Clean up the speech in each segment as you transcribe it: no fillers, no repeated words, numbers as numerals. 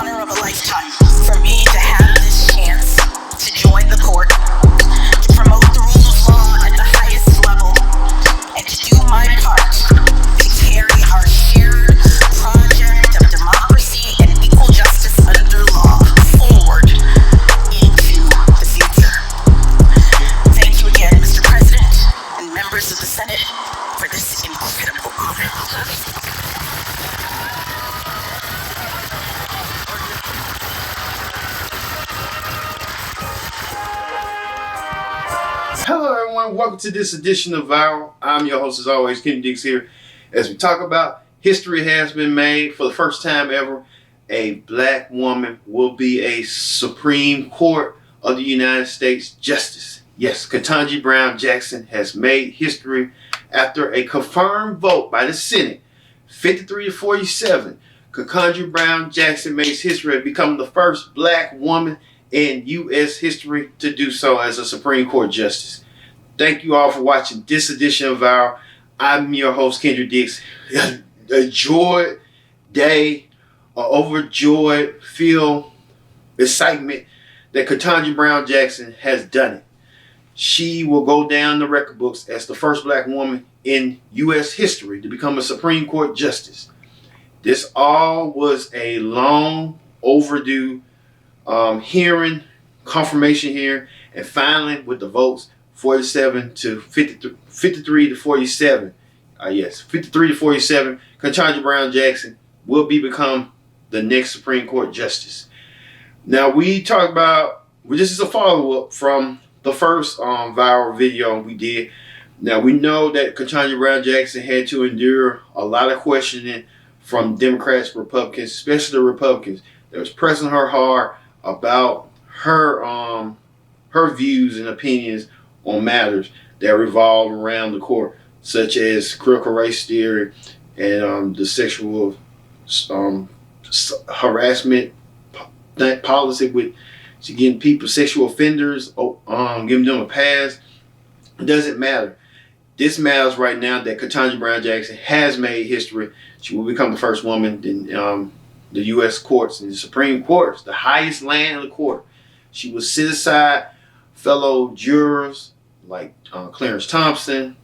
honor of a lifetime for me to have this chance to join the court, to promote the rule of law at the highest level, and to do my part to carry our shared project of democracy and equal justice under law forward into the future. Thank you again, Mr. President and members of the Senate, for this incredible honor. Hello everyone, welcome to this edition of Viral. I'm your host as always, Kenny Dix here. As we talk about, history has been made. For the first time ever, a black woman will be a Supreme Court of the United States Justice. Yes, Ketanji-Brown-Jackson has made history after a confirmed vote by the Senate, 53-47. Ketanji-Brown-Jackson makes history of becoming the first black woman in U.S. history to do so as a Supreme Court Justice. Thank you all for watching this edition of Viral. I'm your host, Kendrick Dix. A joyed day, overjoyed, feel excitement that Ketanji-Brown-Jackson has done it. She will go down the record books as the first black woman in U.S. history to become a Supreme Court Justice. This all was a long overdue hearing, confirmation hearing, and finally with the votes 53 to 47. Yes, 53 to 47. Ketanji-Brown-Jackson will become the next Supreme Court Justice. Now we talked about, this is a follow-up from the first viral video we did. Now we know that Ketanji-Brown-Jackson had to endure a lot of questioning from Democrats, Republicans, especially the Republicans, that was pressing her hard about her views and opinions on matters that revolve around the court, such as critical race theory and the sexual harassment policy with getting people, sexual offenders, giving them a pass. It doesn't matter. This matters right now that Ketanji-Brown-Jackson has made history. She will become the first woman in the U.S. courts and the Supreme Courts, the highest land of the court. She will sit aside fellow jurors like Clarence Thompson,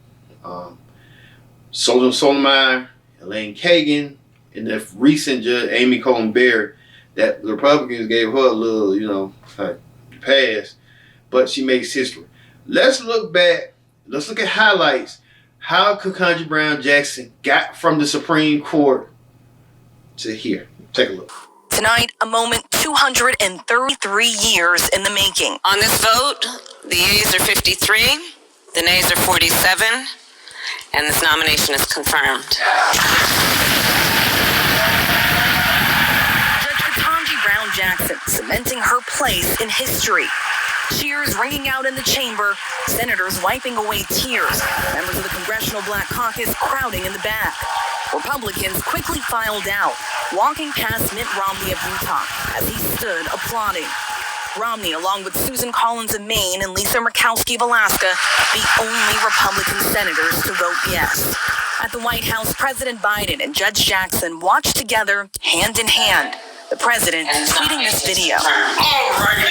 Solomon Sotomayor, Elaine Kagan, and the recent judge Amy Coney Barrett, that the Republicans gave her a little, pass, but she makes history. Let's look back. Let's look at highlights. How Ketanji-Brown-Jackson got from the Supreme Court to here. Take a look. Tonight, a moment 233 years in the making. On this vote, the yeas are 53, the nays are 47, and this nomination is confirmed. Judge Ketanji-Brown-Jackson cementing her place in history. Cheers ringing out in the chamber, senators wiping away tears, members of the Congressional Black Caucus crowding in the back. Republicans quickly filed out, walking past Mitt Romney of Utah as he stood applauding. Romney, along with Susan Collins of Maine and Lisa Murkowski of Alaska, the only Republican senators to vote yes. At the White House, President Biden and Judge Jackson watched together, hand in hand. The president tweeting this video. All right.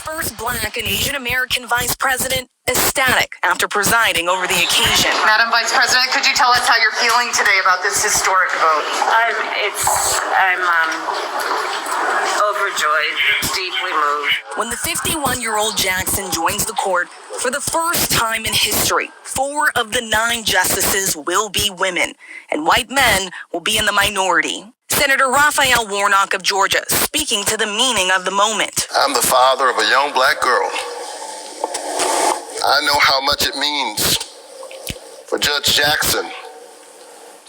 First black and Asian American vice president ecstatic after presiding over the occasion. Madam Vice President, could you tell us how you're feeling today about this historic vote? I'm overjoyed, deeply moved. When the 51-year-old Jackson joins the court for the first time in history, 4 of the 9 justices will be women, and white men will be in the minority. Senator Raphael Warnock of Georgia speaking to the meaning of the moment. I'm the father of a young black girl. I know how much it means for Judge Jackson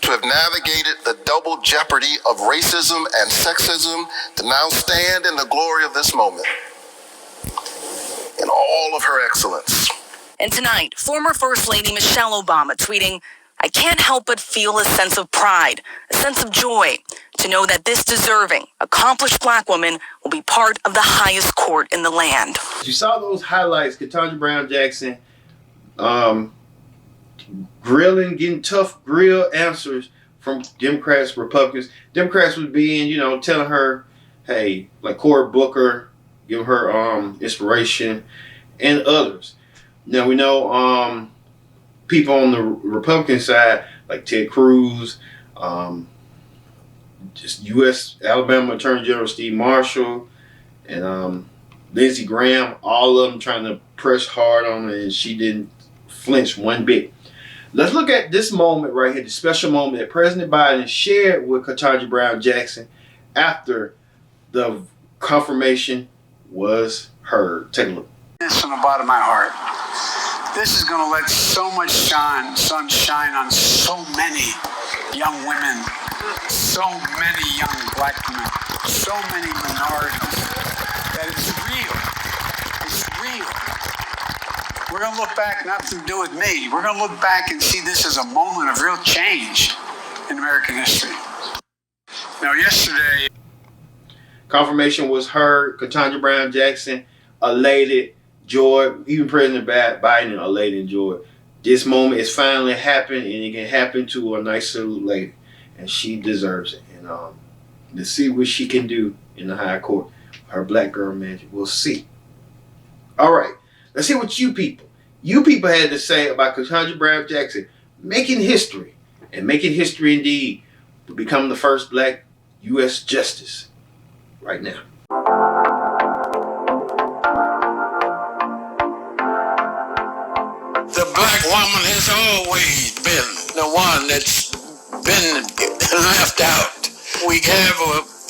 to have navigated the double jeopardy of racism and sexism to now stand in the glory of this moment in all of her excellence. And tonight, former First Lady Michelle Obama tweeting, I can't help but feel a sense of pride, a sense of joy, to know that this deserving, accomplished black woman will be part of the highest court in the land. You saw those highlights, Ketanji Brown Jackson, getting tough grill answers from Democrats, Republicans. Democrats was being, telling her, hey, like Cory Booker, giving her inspiration, and others. Now we know people on the Republican side, like Ted Cruz, just U.S. Alabama Attorney General Steve Marshall, and Lindsey Graham, all of them trying to press hard on her, and she didn't flinch one bit. Let's look at this moment right here, the special moment that President Biden shared with Ketanji Brown Jackson after the confirmation was heard. Take a look. This from the bottom of my heart. This is going to let so much sun shine on so many young women, so many young black women, so many minorities, that it's real. It's real. We're going to look back, nothing to do with me. We're going to look back and see this as a moment of real change in American history. Now, yesterday, confirmation was heard. Ketanji Brown Jackson elated, joy. Even President Biden elated and joy. This moment is finally happened, and it can happen to a nice little lady, and she deserves it. And to see what she can do in the high court, her black girl magic, we'll see. All right, let's see what you people had to say about Ketanji Brown Jackson making history, and making history indeed, to become the first black U.S. justice right now. The black woman has always been the one that's been left out. We have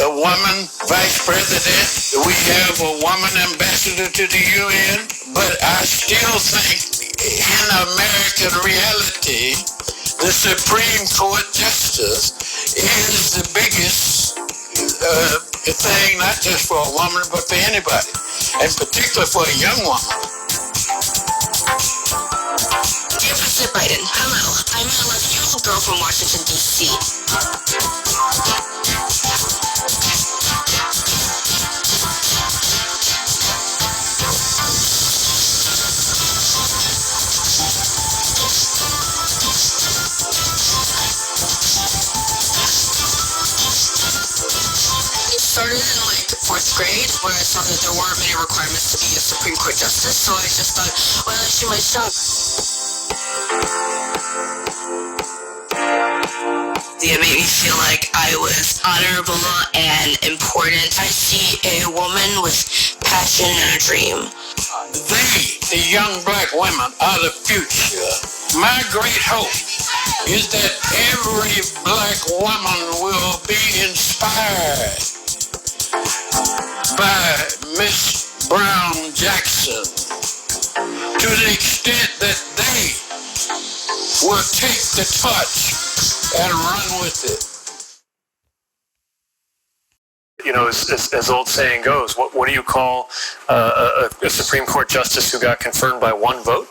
a woman vice president. We have a woman ambassador to the UN. But I still think in American reality, the Supreme Court justice is the biggest thing, not just for a woman, but for anybody, and particularly for a young woman. Dear President Biden, hello. I'm a 11-year-old girl from Washington, D.C. It started in like 4th grade when I saw that there weren't many requirements to be a Supreme Court justice, so I just thought, why don't I shoot my shot? It made me feel like I was honorable and important. I see a woman with passion and a dream. They, the young black women, are the future. My great hope is that every black woman will be inspired by Miss Brown Jackson to the extent that they will take the torch and run with it. You know, as old saying goes, what do you call a Supreme Court justice who got confirmed by one vote?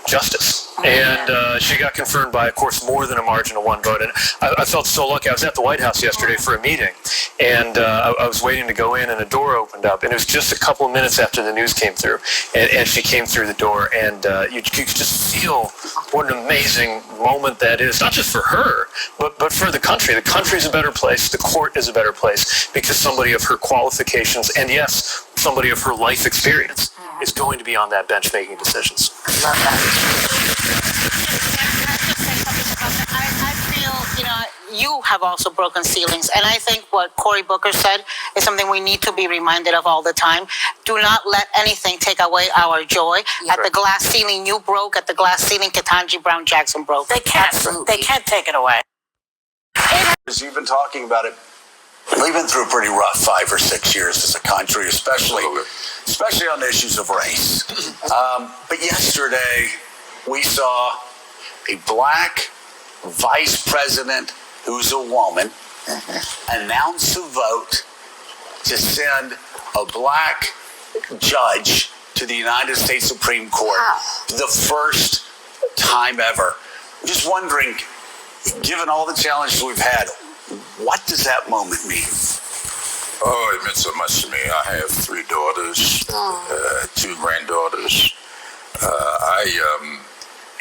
Justice. And she got confirmed by, of course, more than a margin of one vote. And I felt so lucky. I was at the White House yesterday for a meeting, and I was waiting to go in, and a door opened up. And it was just a couple of minutes after the news came through, and she came through the door. And you could just feel what an amazing moment that is, not just for her, but for the country. The country's a better place. The court is a better place because somebody of her qualifications, and yes, somebody of her life experience, is going to be on that bench making decisions. I love that. I feel, you have also broken ceilings. And I think what Cory Booker said is something we need to be reminded of all the time. Do not let anything take away our joy. Yeah, at the glass ceiling you broke, at the glass ceiling Ketanji Brown Jackson broke. They can't. Absolutely. They can't take it away. As you've been talking about it, we've been through a pretty rough 5 or 6 years as a country, especially on issues of race. But yesterday, we saw a black vice president who's a woman announce a vote to send a black judge to the United States Supreme Court. The first time ever. just wondering, given all the challenges we've had, what does that moment mean? Oh, it meant so much to me. I have 3 daughters, 2 granddaughters. I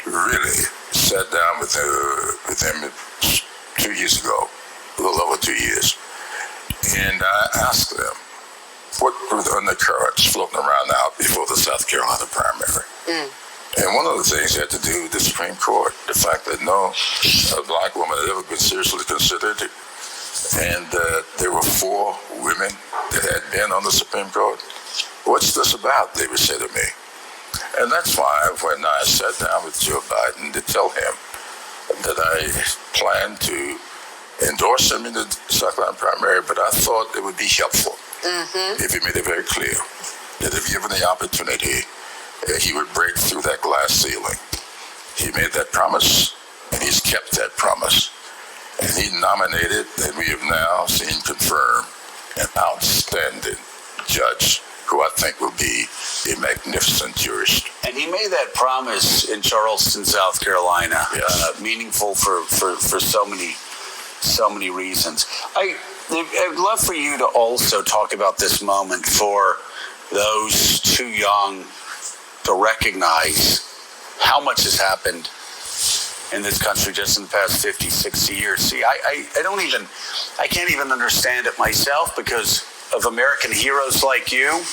really sat down with them 2 years ago, a little over 2 years, and I asked them what were the undercurrents floating around out before the South Carolina primary. And one of the things had to do with the Supreme Court, the fact that no black woman had ever been seriously considered. And there were 4 women that had been on the Supreme Court. What's this about, they would say to me. And that's why when I sat down with Joe Biden to tell him that I planned to endorse him in the South Carolina primary, but I thought it would be helpful if he made it very clear that if given the opportunity, he would break through that glass ceiling. He made that promise, and he's kept that promise. And he nominated, and we have now seen confirmed, an outstanding judge who I think will be a magnificent jurist. And he made that promise in Charleston, South Carolina, meaningful for so many reasons. I'd love for you to also talk about this moment for those too young to recognize how much has happened in this country just in the past 50, 60 years. See, I can't even understand it myself because of American heroes like you.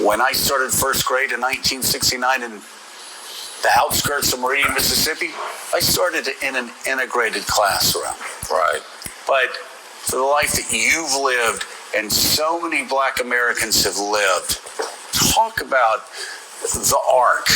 When I started first grade in 1969 in the outskirts of Meridian, Mississippi, I started in an integrated classroom. Right. But for the life that you've lived and so many black Americans have lived, talk about the arc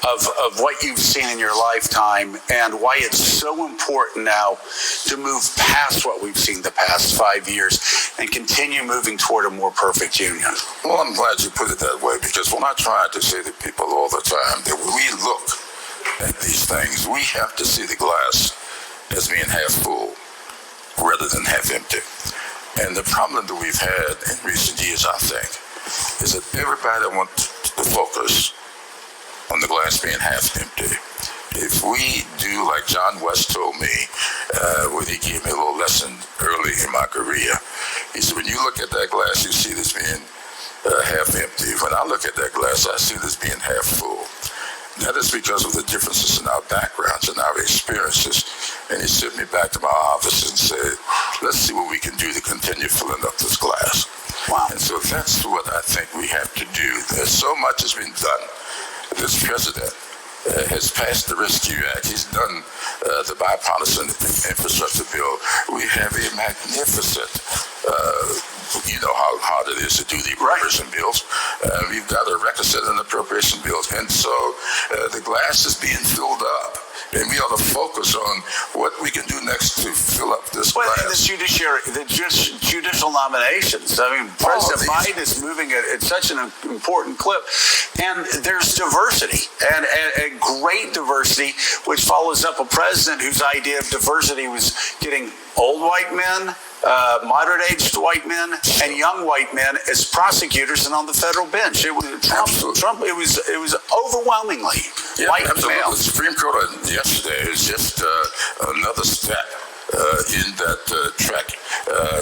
of what you've seen in your lifetime and why it's so important now to move past what we've seen the past 5 years and continue moving toward a more perfect union. Well, I'm glad you put it that way, because when I try to say to people all the time that when we look at these things, we have to see the glass as being half full rather than half empty. And the problem that we've had in recent years, I think, is that everybody wants to focus on the glass being half empty. If we do like John West told me when he gave me a little lesson early in my career, he said, when you look at that glass, you see this being half empty. When I look at that glass, I see this being half full. That is because of the differences in our backgrounds and our experiences. And he sent me back to my office and said, let's see what we can do to continue filling up this glass. Wow. And so that's what I think we have to do. There's so much has been done. This president has passed the Rescue Act. He's done the bipartisan infrastructure bill. We have a magnificent, you know how hard it is to do the appropriation bills. We've got a record-setting appropriation bills. And so the glass is being filled up. And we ought to focus on what we can do next to fill up this glass. And the judicial nominations. I mean, President Biden is moving at such an important clip. And there's diversity, and a great diversity, which follows up a president whose idea of diversity was getting old white men, moderate-aged white men, and young white men as prosecutors and on the federal bench. It was Trump. It was overwhelmingly white male. The Supreme Court yesterday is just another step in that trek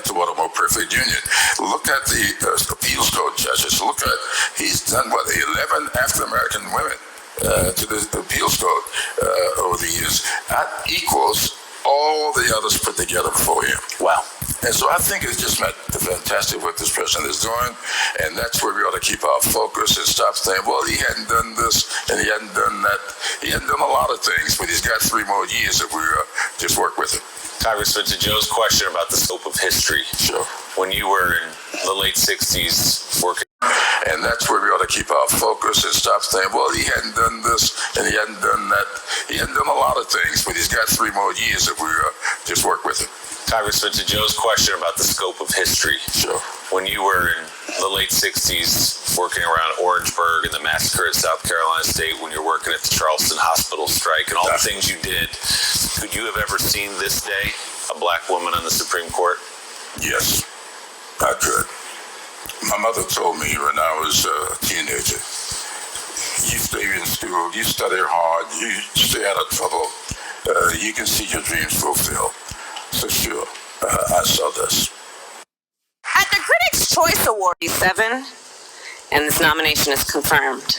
toward a more perfect union. Look at the appeals court judges. Look at, he's done, 11 African-American women to the appeals court over the years. That equals all the others put together before him. Wow. And so I think it's just fantastic what this president is doing, and that's where we ought to keep our focus and stop saying, well, he hadn't done this and he hadn't done that. He hadn't done a lot of things, but he's got 3 more years if we just work with him. Congressman, to Joe's question about the scope of history. Sure. When you were in the late 60s working. And that's where we ought to keep our focus and stop saying, well, he hadn't done this and he hadn't done that. He hadn't done a lot of things, but he's got 3 more years if we just work with him. Congressman, to Joe's question about the scope of history. Sure. When you were in the late 60s working around Orangeburg and the massacre at South Carolina State, when you're working at the Charleston hospital strike and all the things you did, could you have ever seen this day a black woman on the Supreme Court? Yes, I could. My mother told me when I was a teenager, you stay in school, you study hard, you stay out of trouble, you can see your dreams fulfilled. For sure. I saw this. At the Critics' Choice Award, 7, and this nomination is confirmed.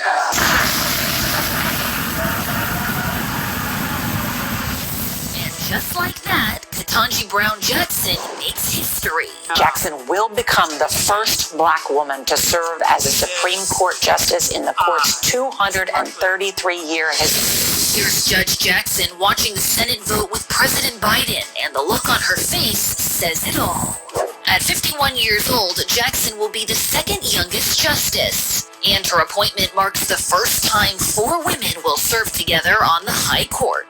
Just like that, Ketanji Brown-Jackson makes history. Jackson will become the first black woman to serve as a Supreme Court justice in the court's 233-year history. Here's Judge Jackson watching the Senate vote with President Biden, and the look on her face says it all. At 51 years old, Jackson will be the second youngest justice, and her appointment marks the first time 4 women will serve together on the High Court.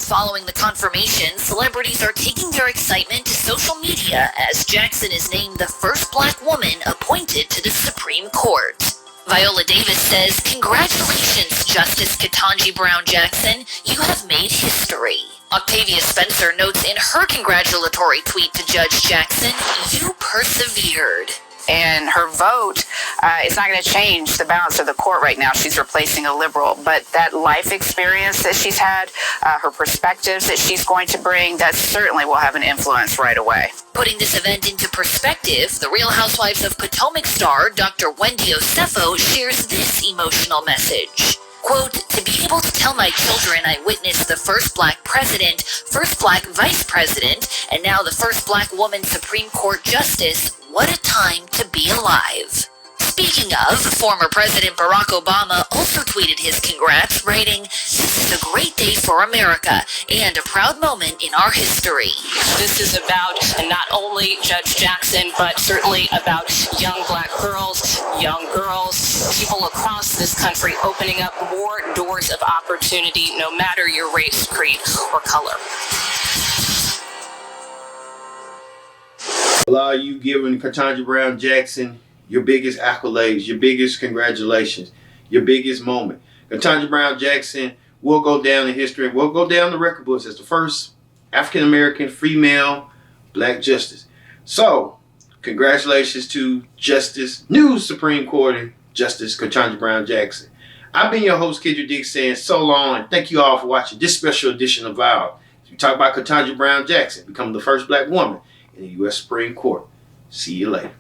Following the confirmation, celebrities are taking their excitement to social media as Jackson is named the first black woman appointed to the Supreme Court. Viola Davis says, "Congratulations, Justice Ketanji Brown-Jackson. You have made history." Octavia Spencer notes in her congratulatory tweet to Judge Jackson, "You persevered." And her vote, it's not going to change the balance of the court right now. She's replacing a liberal. But that life experience that she's had, her perspectives that she's going to bring, that certainly will have an influence right away. Putting this event into perspective, the Real Housewives of Potomac star Dr. Wendy Osefo shares this emotional message. Quote, "To be able to tell my children I witnessed the first black president, first black vice president, and now the first black woman Supreme Court justice, what a time to be alive." Speaking of, former President Barack Obama also tweeted his congrats, writing, "This is a great day for America and a proud moment in our history." This is about not only Judge Jackson, but certainly about young black girls, people across this country opening up more doors of opportunity, no matter your race, creed, or color. Allow you giving Ketanji Brown-Jackson your biggest accolades, your biggest congratulations, your biggest moment. Ketanji Brown-Jackson will go down in history, will go down the record books as the first African-American female black justice. So, congratulations to new Supreme Court Justice Ketanji Brown-Jackson. I've been your host, Kendrick Dick, saying so long, and thank you all for watching this special edition of Vow. We talk about Ketanji Brown-Jackson, becoming the first black woman in the U.S. Supreme Court. See you later.